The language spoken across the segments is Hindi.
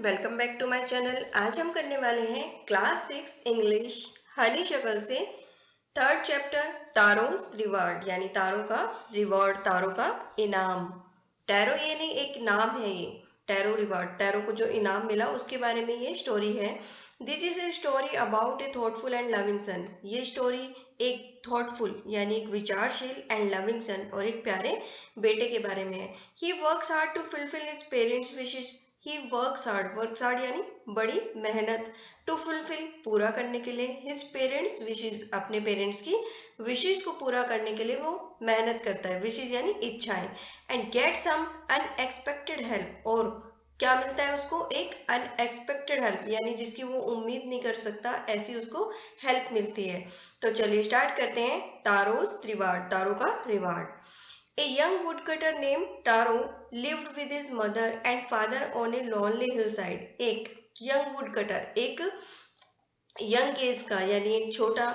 Welcome back to my channel. आज हम करने वाले हैं क्लास 6 इंग्लिश हनी शक्ल से थर्ड चैप्टर तारोस रिवार्ड, यानी तारों का रिवॉर्ड, तारों का इनाम। टैरो ये नहीं, एक नाम है ये टैरो रिवार्ड। टैरो को जो इनाम मिला उसके बारे में ये स्टोरी है। This is a story about A thoughtful and loving son. ये स्टोरी एक थॉटफुल यानी एक विचारशील एंड लविंग सन और एक प्यारे बेटे के बारे में है। He works hard to fulfil his parents wishes. He works hard यानी बड़ी मेहनत, टू फुलफिल पूरा करने के लिए, हिज पेरेंट्स विशेस अपने पेरेंट्स की विशेस को पूरा करने के लिए वो मेहनत करता है। विशेस यानी इच्छाएं। And get some unexpected help, और क्या मिलता है उसको? एक अनएक्सपेक्टेड हेल्प, यानी जिसकी वो उम्मीद नहीं कर सकता, ऐसी उसको हेल्प मिलती है। तो चलिए स्टार्ट करते हैं तारोस रिवार्ड, तारों का reward. A young woodcutter named Taro lived with his mother and father on a lonely hillside. एक young woodcutter, एक young एज का यानी एक छोटा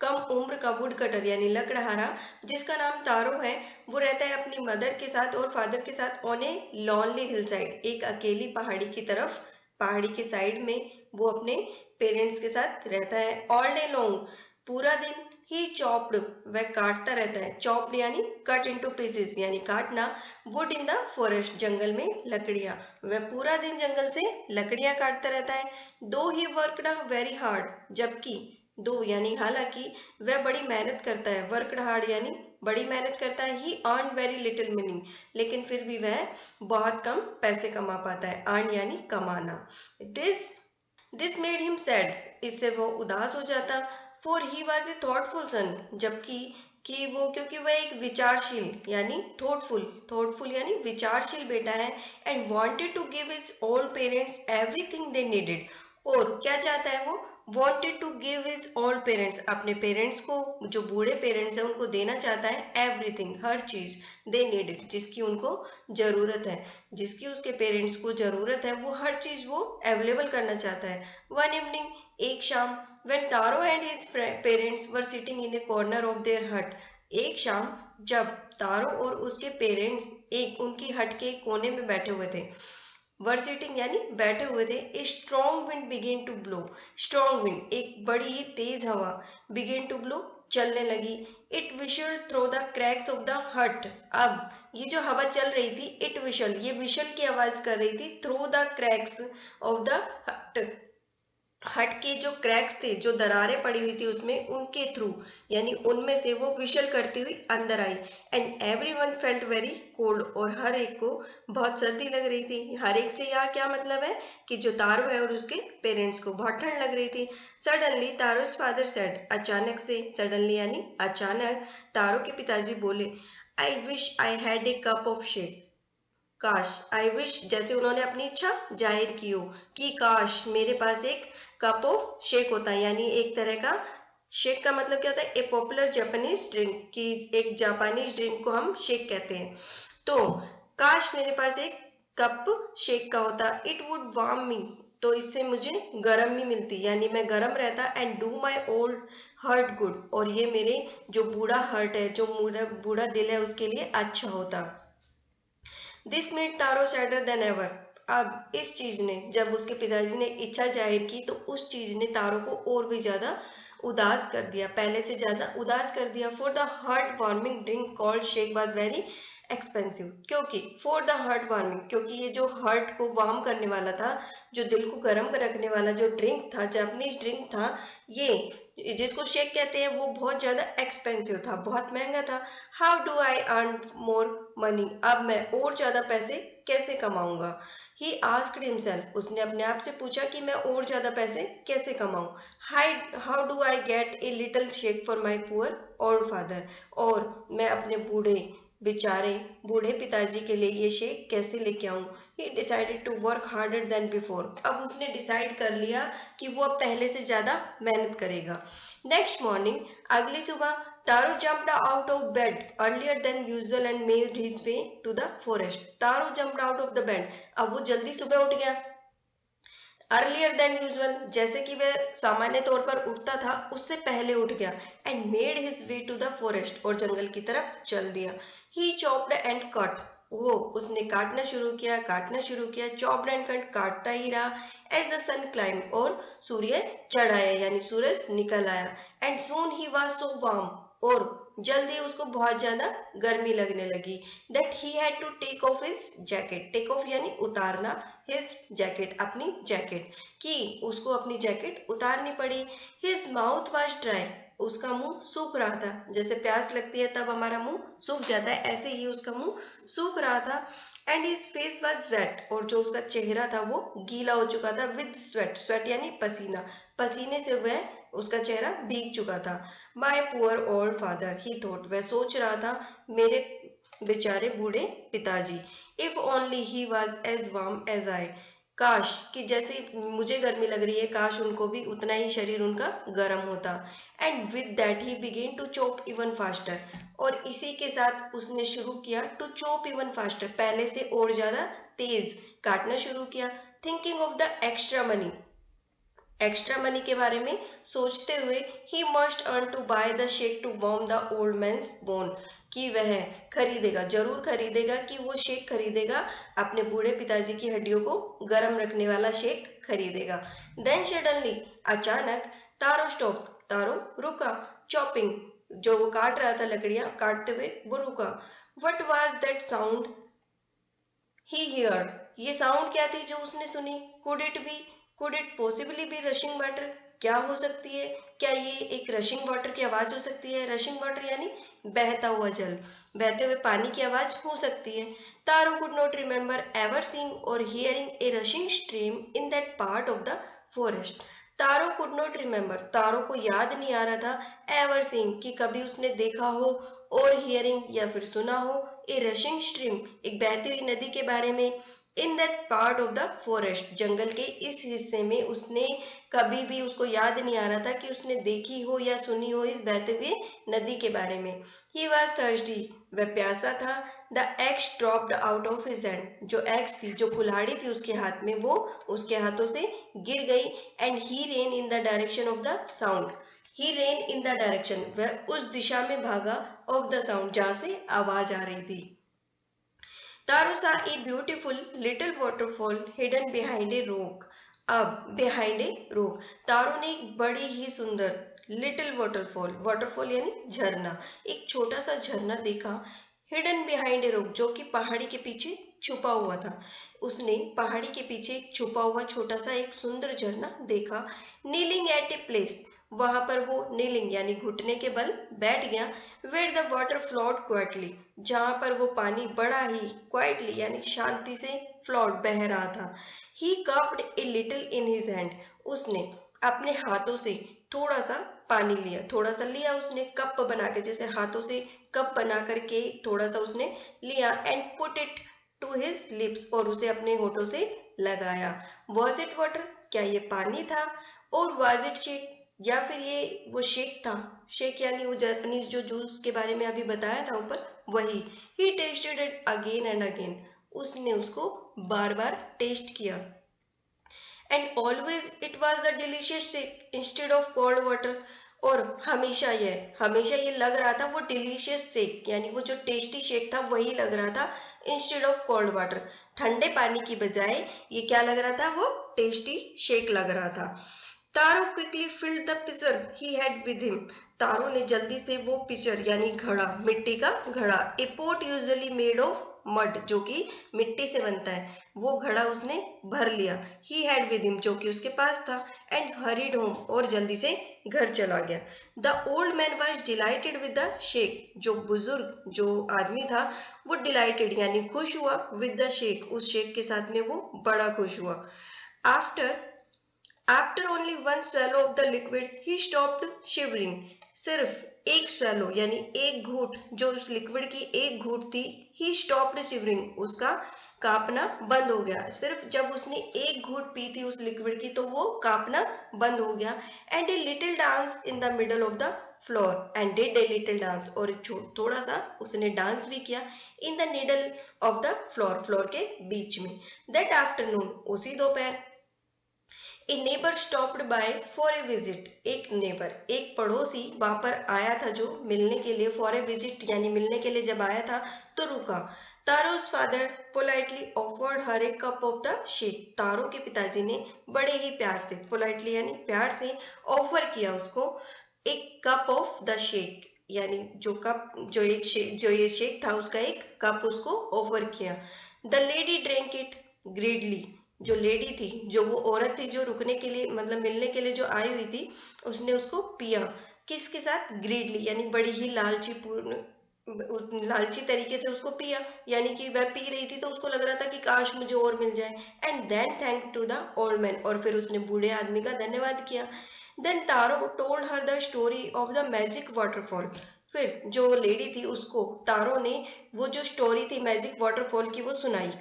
कम उम्र का वुडकटर यानी लकड़हारा जिसका नाम तारो है, वो रहता है अपनी मदर के साथ और फादर के साथ on A lonely hill side, एक अकेली पहाड़ी की तरफ, पहाड़ी के साइड में वो अपने पेरेंट्स के साथ रहता है। ऑल डे लॉन्ग, पूरा दिन, ही चॉप्ड, वह काटता रहता है। चॉप्ड यानी कट इनटू पीसेस यानी काटना। वुड इन द फॉरेस्ट, जंगल में लकड़ियां, वह पूरा दिन जंगल से लकड़ियां काटता रहता है। दो ही वर्कड वेरी हार्ड, जबकि दो यानी हालांकि वह बड़ी मेहनत करता है। वर्कड हार्ड यानी बड़ी मेहनत करता है। ही अर्न वेरी लिटिल मनी, लेकिन फिर भी वह बहुत कम पैसे कमा पाता है। अर्न यानी कमाना। दिस मेड हिम सैड, इससे वो उदास हो जाता। For he was a thoughtful son, जबकि क्योंकि वह एक विचारशील यानी थॉटफुल यानी विचारशील बेटा है। And wanted to give his old parents everything they needed, और क्या चाहता है वो? Wanted to give his old parents, अपने पेरेंट्स को, जो बूढ़े पेरेंट्स हैं उनको देना चाहता है एवरीथिंग, हर चीज, दे नीडेड जिसकी उनको जरूरत है, जिसकी उसके पेरेंट्स को जरूरत है, वो हर चीज वो अवेलेबल करना चाहता है। वन इवनिंग, एक शाम, when Taro and his parents were sitting in the corner of their hut, एक शाम जब तारो और उसके पेरेंट्स एक उनकी हट के कोने में बैठे हुए थे, वर सिटिंग यानी बैठे हुए थे। A strong wind began to blow, strong wind एक बड़ी ही तेज हवा, बिगेन टू ब्लो चलने लगी। It we shall through the cracks of the हट, अब ये जो हवा चल रही थी, इट विशल, ये विशल की आवाज कर रही थी, through the cracks of the हट, हट के जो क्रैक्स थे, जो दरारें पड़ी हुई थी उसमें, उनके थ्रू यानी उनमें से वो विशल करती हुई अंदर आई। And everyone felt very cold, और हर एक को बहुत सर्दी लग रही थी। हर एक से यहाँ क्या मतलब है कि जो तारो है और उसके पेरेंट्स को बहुत ठंड लग रही थी। सडनली तारोस फादर सेड, अचानक से, सडनली यानी अचानक, तारो के पिताजी बोले, I wish I had a cup of shake, काश, आई विश जैसे उन्होंने अपनी इच्छा जाहिर की हो कि काश मेरे पास एक कप ऑफ शेक होता है, यानी एक तरह का, शेक का मतलब क्या होता है? ए पॉपुलर जापानीज ड्रिंक, की एक जापानीज ड्रिंक को हम शेक कहते हैं। तो काश मेरे पास एक कप शेक का होता। इट वुड वार्म मी, तो इससे मुझे गर्म भी मिलती, यानी मैं गर्म रहता। And do my old heart good, और ये मेरे जो बूढ़ा हर्ट है, जो बूढ़ा दिल है, उसके लिए अच्छा होता। This made taro sadder then ever, अब इस चीज ने, जब उसके पिताजी ने इच्छा जाहिर की तो उस चीज ने तारो को और भी ज्यादा उदास कर दिया, पहले से ज्यादा उदास कर दिया। For the heart warming drink called shake was very expensive, क्योंकि फॉर द हार्ट वार्मिंग, क्योंकि ये जो हार्ट को वार्म करने वाला था, जो दिल को गर्म रखने वाला जो ड्रिंक था, जापानीज ड्रिंक था, ये जिसको शेक कहते हैं, वो बहुत ज्यादा एक्सपेंसिव था, बहुत महंगा था। How do I earn more money, अब मैं और ज्यादा पैसे कैसे कमाऊंगा? ही आस्क्ड हिमसेल्फ, उसने अपने आप से पूछा कि मैं और ज्यादा पैसे कैसे कमाऊं। How do I get a little shake for my poor old father, और मैं अपने बूढ़े पिताजी के लिए ये शेक कैसे लेके आऊं। He decided to work harder than before, अब उसने डिसाइड कर लिया कि वो अब पहले से ज्यादा मेहनत करेगा। नेक्स्ट मॉर्निंग, अगली सुबह, तारो jumped out of bed earlier than usual and made his way to the forest. Taro jumped out of the bed, अब वो जल्दी सुबह उठ गया। अर्लियर देन यूजुअल, जैसे कि वह सामान्य तौर पर उठता था उससे पहले उठ गया। And made his way to the forest, और जंगल की तरफ चल दिया। ही चॉप्ड एंड कट, वो उसने काटना शुरू किया, चॉप्ड एंड कट, काटता ही रहा। एज द सन क्लाइंब, और सूर्य चढ़ आया यानी सूरज निकल आया। And soon he was so warm, और जल्दी उसको बहुत ज्यादा गर्मी लगने लगी। That he had to take off his jacket, take off यानी उतारना, हिज जैकेट अपनी जैकेट, कि उसको अपनी जैकेट उतारनी पड़ी। हिज माउथ वाज ड्राई, उसका मुंह सूख रहा था, जैसे प्यास लगती है तब हमारा मुंह सूख जाता है, ऐसे ही उसका मुंह सूख रहा था। And his face was wet, और जो उसका चेहरा था वो गीला हो चुका था। विद स्वेट, स्वेट यानी पसीना, पसीने से वह उसका चेहरा भीग चुका था। My poor old father, he thought, वह सोच रहा था, मेरे बेचारे बूढ़े पिताजी। If only he was as warm as I, काश कि जैसे मुझे गर्मी लग रही है, काश उनको भी उतना ही शरीर उनका गर्म होता। And with that he began to chop even faster, और इसी के साथ उसने शुरू किया टू चॉप इवन फास्टर, पहले से और ज्यादा तेज काटना शुरू किया। Thinking of the extra money, extra money के बारे में सोचते हुए, he must earn to buy the shake to warm the old man's bone, कि वह खरीदेगा, जरूर खरीदेगा, कि वो शेक खरीदेगा, अपने बूढ़े पिताजी की हड्डियों को गर्म रखने वाला शेक खरीदेगा। देन सडनली, अचानक, तारो स्टॉप, तारो रुका। चॉपिंग, जो वो काट रहा था लकड़ियां काटते हुए, वो रुका। What was that sound he heard, ये साउंड क्या थी जो उसने सुनी? Could it possibly be rushing water, क्या हो सकती है, क्या ये एक रशिंग वाटर की आवाज हो सकती है? रशिंग वाटर यानी बहता हुआ जल, बहते हुए पानी की आवाज हो सकती है। Taro could not remember ever seeing or hearing a rushing stream in that part of the forest. Taro could not remember, Taro को याद नहीं आ रहा था, एवर सीइंग कि कभी उसने देखा हो, और हियरिंग या फिर सुना हो, ए रशिंग स्ट्रीम एक बहती हुई नदी के बारे में, in that part of the forest जंगल के इस हिस्से में, उसने कभी भी, उसको याद नहीं आ रहा था कि उसने देखी हो या सुनी हो इस बहते हुए नदी के बारे में। ही वॉज थर्स्टी, वह प्यासा था। The x dropped out of his hand, जो एक्स थी, जो कुल्हाड़ी थी उसके हाथ में, वो उसके हाथों से गिर गई। And he rain in the direction of the sound, he rain in the direction, वह उस दिशा में भागा, ऑफ द साउंड, जहां से आवाज आ रही थी। तारो saw a beautiful little waterfall hidden behind a rock. अब behind a rock, तारो ने एक बड़ी ही सुंदर लिटिल वाटरफॉल, वाटरफॉल यानी झरना, एक छोटा सा झरना देखा। हिडन बिहाइंड ए रॉक, जो कि पहाड़ी के पीछे छुपा हुआ था। उसने पहाड़ी के पीछे एक छुपा हुआ छोटा सा एक सुंदर झरना देखा। नीलिंग एट ए प्लेस, वहां पर वो नीलिंग यानी घुटने के बल बैठ गया। Where the water flowed quietly, जहां पर वो पानी बड़ा ही क्वाइटली यानी शांति से फ्लोड बह रहा था। He cupped a little in his hand, उसने अपने हाथों से थोड़ा सा पानी लिया, थोड़ा सा लिया उसने, कप बना के, जैसे हाथों से कप बना करके थोड़ा सा उसने लिया। And put it to his lips, और उसे अपने होठों से लगाया। वॉज इट वाटर, क्या ये पानी था? और वॉज इट शेक, या फिर ये वो शेक था? शेक यानी वो जापानीज जो जूस के बारे में अभी बताया था ऊपर, वही। He tasted it again and again, उसने उसको बार बार टेस्ट किया। And always it was a delicious shake instead of cold water, और हमेशा ये लग रहा था वो डिलीशियस शेक, यानी वो जो टेस्टी शेक था वही लग रहा था, इंस्टेड ऑफ कोल्ड वाटर, ठंडे पानी की बजाय ये क्या लग रहा था, वो टेस्टी शेक लग रहा था। Taro quickly filled the pitcher he had with him, Taro ने जल्दी से वो पिचर यानी घड़ा, मिट्टी का घड़ा, a pot usually made of mud, जो कि मिट्टी से बनता है, वो घड़ा उसने भर लिया। ही हैड विद हिम, जो कि उसके पास था। एंड हरीड होम, और जल्दी से घर चला गया। The old man was dilated with the shake, जो बुजुर्ग जो आदमी था वो डिलाइटेड यानी खुश हुआ, विद द शेक, उस शेक के साथ में वो बड़ा खुश हुआ। After only one swallow of the liquid, he stopped shivering. सिर्फ एक swallow यानी एक घूंट, जो उस लिक्विड की एक घूंट थी, he stopped shivering, उसका कांपना बंद हो गया। सिर्फ जब उसने एक घूंट पी थी उस लिक्विड की तो वो कांपना बंद हो गया। And a little dance in the middle of the floor, and did a little dance, और थोड़ा सा उसने डांस भी किया, in the middle of the floor, floor के बीच में। That afternoon, उसी दोपहर, a neighbour stopped by for a visit, एक नेबर, एक पड़ोसी वहां पर आया था जो मिलने के लिए, फॉर ए विजिट यानी मिलने के लिए जब आया था तो रुका। तारो's father politely offered her a cup of the shake. तारो के पिताजी ने बड़े ही प्यार से, politely यानी प्यार से ऑफर किया उसको एक कप ऑफ द शेक, यानी जो ये शेक था उसका एक कप उसको ऑफर किया. The lady drink it greedily. जो लेडी थी, जो वो औरत थी जो रुकने के लिए मतलब मिलने के लिए जो आई हुई थी, उसने उसको पिया. किसके साथ? ग्रीडली यानी बड़ी ही लालची तरीके से उसको पिया. यानी कि वह पी रही थी तो उसको लग रहा था कि काश मुझे और मिल जाए. And then thank to the old man. और फिर उसने बूढ़े आदमी का धन्यवाद किया. Then Taro told her the story of the magic waterfall. फिर जो लेडी थी उसको तारो ने वो जो स्टोरी थी मैजिक वाटरफॉल की वो सुनाई.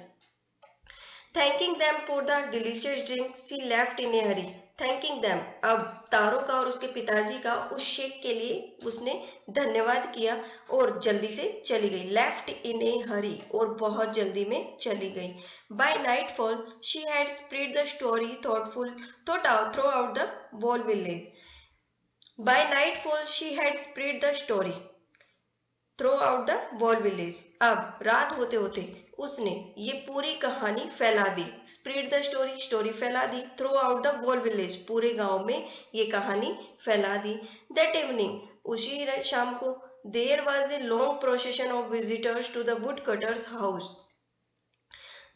Thanking them for the delicious drink, she left in a hurry. Thanking them. अब तारो का और उसके पिताजी का उस शेक के लिए उसने धन्यवाद किया और जल्दी से चली गई. Left in a hurry और बहुत जल्दी में चली गई. By nightfall, she had spread the story throughout the whole village. By nightfall, she had spread the story throughout the whole village. अब रात होते होते उसने ये पूरी कहानी फैला दी. स्प्रेड द स्टोरी, स्टोरी फैला दी. Throughout the whole village, पूरे गांव में ये कहानी फैला दी. दैट इवनिंग, उसी शाम को, there was a long procession of visitors to the woodcutter's house.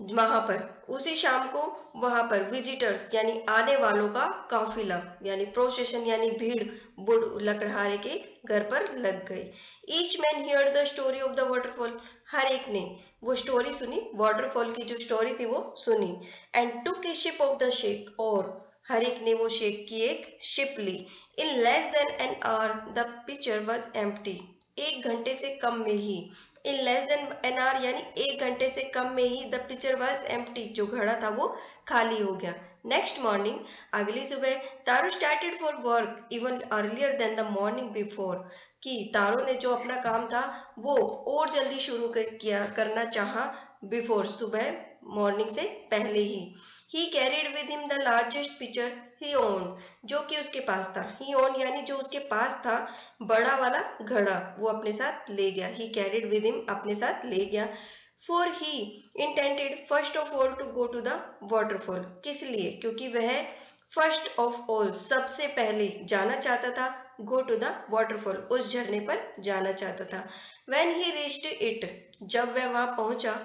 वहां पर उसी शाम को वहां पर विजिटर्स यानी आने वालों का काफिला, यानी प्रोसेशन यानी भीड़ वुड लकड़हारे के घर पर लग गई. Each man heard the story of the waterfall. हर एक ने वो स्टोरी सुनी, वाटरफॉल की जो स्टोरी थी वो सुनी. And took a sip of the shake. और हर एक ने वो शेक की एक शिप ली. In less than an hour the picture was empty. 1 घंटे से कम में ही, in less than an hour यानी 1 घंटे से कम में ही, द पिक्चर वॉज एम्प्टी, जो घड़ा था वो खाली हो गया. नेक्स्ट मॉर्निंग, अगली सुबह, Taro started for work even earlier than the morning before. कि तारो ने जो अपना काम था वो और जल्दी शुरू करना चाहा बिफोर, सुबह मॉर्निंग से पहले ही. He carried with him the largest pitcher he owned. जो कि उसके पास था. He owned यानी जो उसके पास था, बड़ा वाला घड़ा वो अपने साथ ले गया. He carried with him अपने साथ ले गया. For he intended first of all to go to the waterfall. किस लिए? क्योंकि वह first of all सबसे पहले जाना चाहता था. Go to the waterfall, उस झरने पर जाना चाहता था. When he reached it, जब वह वहां पहुंचा,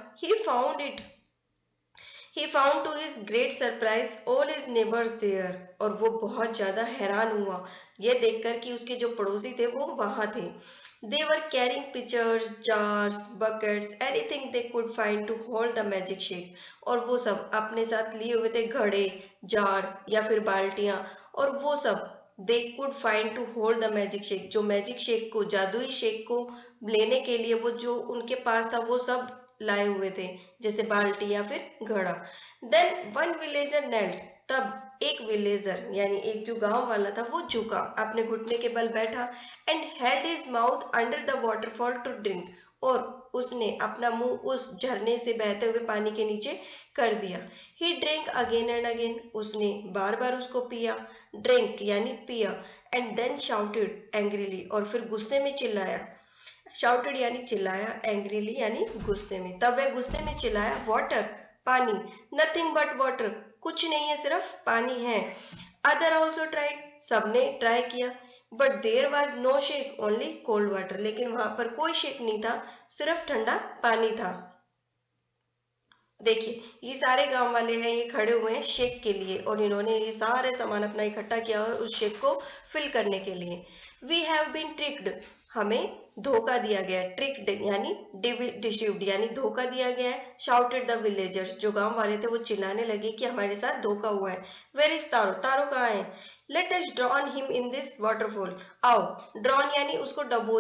He found to his great surprise all his neighbors there. और वो बहुत ज्यादा हैरान हुआ ये देखकर कि उसके जो पड़ोसी थे वो वहां थे. They were carrying pitchers, jars, buckets, anything they could find to hold the magic shake. और वो सब अपने साथ लिए हुए थे घड़े, जार या फिर बाल्टियां, और वो सब they could find to hold the magic shake. जो मैजिक शेक को, जादुई शेक को लेने के लिए वो जो उनके पास था वो सब लाए हुए थे, जैसे बाल्टी या फिर घड़ा. Then one villager knelt. तब एक विलेजर यानी एक जो गांव वाला था वो झुका, अपने घुटने के बल बैठा. And held his mouth under the waterfall to drink. और उसने अपना मुंह उस झरने से बहते हुए पानी के नीचे कर दिया. He drink again and again. उसने बार बार उसको पिया. ड्रिंक यानी पिया. And then shouted angrily. और फिर गुस्से में चिल्लाया. शाउटेड यानी चिल्लाया, एंग्रीली यानी गुस्से में. तब वह गुस्से में चिल्लाया, वाटर, पानी. नथिंग बट वाटर, कुछ नहीं है सिर्फ पानी है. Other also tried. सबने ट्राई किया. But there was no shake, only cold water. लेकिन वहां पर कोई शेक नहीं था, सिर्फ ठंडा पानी था. देखिए ये सारे गांव वाले हैं, ये खड़े हुए हैं शेक के लिए और इन्होंने ये सारे सामान अपना इकट्ठा किया है उस शेक को फिल करने के लिए. We have been tricked. हमें धोखा दिया गया है. ट्रिक्ड यानी डिसीव्ड यानी धोखा दिया गया है. Shouted the villagers. जो गांव वाले थे वो चिल्लाने लगे कि हमारे साथ धोखा हुआ है. वेयर इज तारो. तारो कहाँ है. Let us drawn him in this waterfall. आओ, ड्रॉन यानी उसको डुबो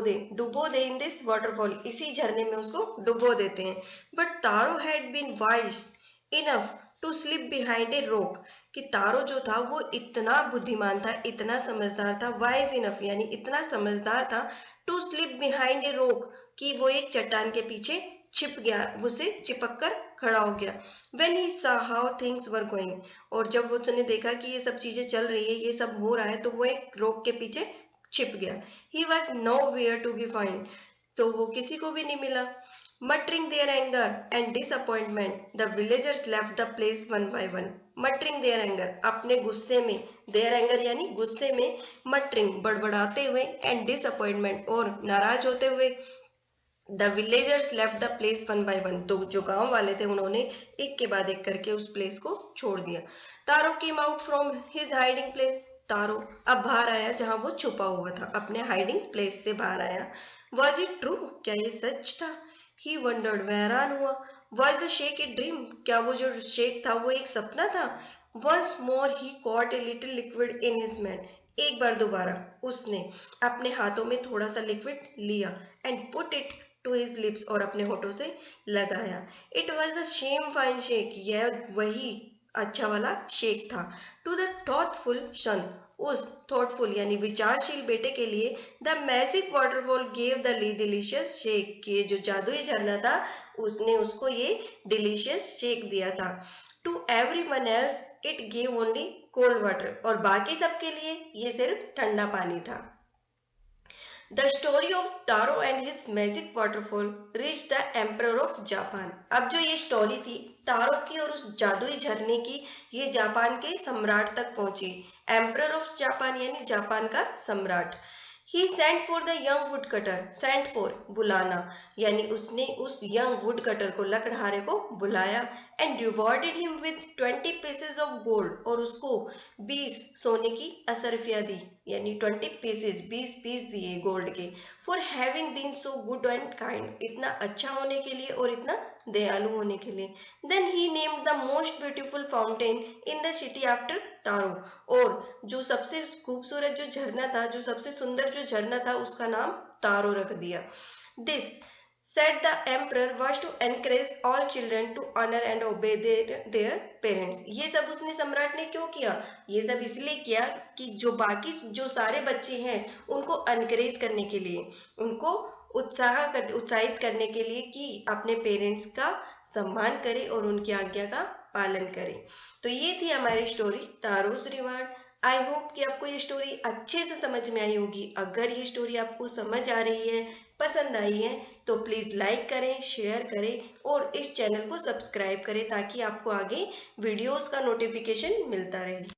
दे इन दिस वाटरफॉल. इसी झरने में उसको डुबो देते हैं. But Taro had been wise enough to slip behind a rock. कि तारो जो था वो इतना बुद्धिमान था, इतना समझदार था. वाइज इनफ यानी इतना समझदार था. To slip behind a rock कि वो एक चट्टान के पीछे छिप गया, उसे चिपक कर खड़ा हो गया. When he saw how things were going. और जब वो उसने देखा कि ये सब चीजें चल रही है, ये सब हो रहा है, तो वो एक रॉक के पीछे छिप गया. He was nowhere to be found. तो वो किसी को भी नहीं मिला. Muttering their anger and disappointment, the villagers left the place one by one. Muttering their anger, अपने गुस्से में, their anger यानी गुस्से में, muttering बड़बड़ाते हुए, and disappointment और नाराज होते हुए, the villagers left the place one by one. तो जो गांव वाले थे उन्होंने एक के बाद एक करके उस प्लेस को छोड़ दिया. तारो came out from his hiding place. तारो अब बाहर आया जहां वो छुपा हुआ था, अपने हाइडिंग प्लेस से बाहर आया. Was it true? क्या ये सच था? He wondered, वह हैरान हुआ. Was the shake a dream? क्या वो जो शेक था वो एक सपना था? Once more he caught a little liquid in his hand. एक बार दोबारा उसने अपने हाथों में थोड़ा सा लिक्विड लिया and put it to his lips और अपने होठों से लगाया. It was the same fine shake. यह वही अच्छा वाला शेक था. To the thoughtful son, उस थॉटफुल यानी विचारशील बेटे के लिए the magic waterfall gave the delicious shake. ये जो जादुई झरना था उसने उसको ये डिलीशियस शेक दिया था. To everyone else it gave only cold water, और बाकी सबके लिए ये सिर्फ ठंडा पानी था. The story of Taro and his magic waterfall reached the Emperor of Japan. अब जो ये स्टोरी थी तारो की और उस जादुई झरने की, ये जापान के सम्राट तक पहुंची. एम्परर ऑफ जापान यानी जापान का सम्राट. He sent for the young woodcutter. Sent for बुलाना, यानी उसने उस young woodcutter को, लकड़हारे को बुलाया. And rewarded him with 20 pieces of gold, और उसको 20 सोने की असरफियाँ दी, यानी 20 pieces 20 पीस दिए गोल्ड के. For having been so good and kind, इतना अच्छा होने के लिए और इतना दयालु होने के लिए. Then he named the most beautiful fountain in the city after Taro. और जो सबसे खूबसूरत जो झरना था, जो सबसे सुंदर जो झरना था, उसका नाम तारो रख दिया. This said the emperor was to encourage all children to honor and obey their parents. ये सब उसने सम्राट ने क्यों किया? ये सब इसलिए किया कि जो बाकी जो सारे बच्चे हैं उनको एनकरेज करने के लिए, उनको उत्साहित करने के लिए कि अपने पेरेंट्स का सम्मान करें और उनकी आज्ञा का पालन करें. तो ये थी हमारी स्टोरी तारोज रिवार्ड. आई होप कि आपको ये स्टोरी अच्छे से समझ में आई होगी. अगर ये स्टोरी आपको समझ आ रही है, पसंद आई है, तो प्लीज़ लाइक करें, शेयर करें और इस चैनल को सब्सक्राइब करें ताकि आपको आगे वीडियोस का नोटिफिकेशन मिलता रहे.